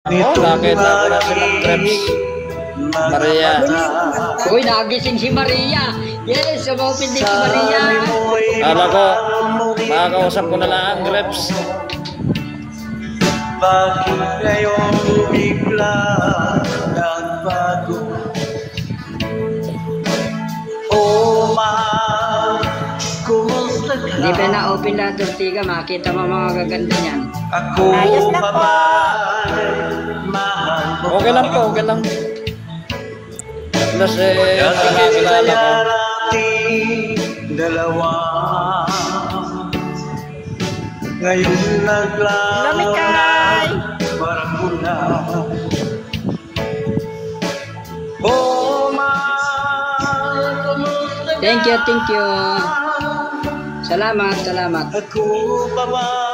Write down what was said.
Nakita ko na si Mag-Krebs. Maria. Uy, nagising si Maria. Yes, umopin din si Maria. Kala ko, makakausap ko na lang ang Krebs. Bakit ngayon bigla nagbago? Oh, mahal, kumusta ka? Hindi pa na-open lahat ng tiga, makita mo mga gaganda niyan. Ako pa ba, mahal mo? Okay lang po, okay lang. Plus nakakilala ko. Dalawa ngayon naglaho na parang mula. Oh, mahal, kumusta ka? Thank you. Salamat. Ako pa ba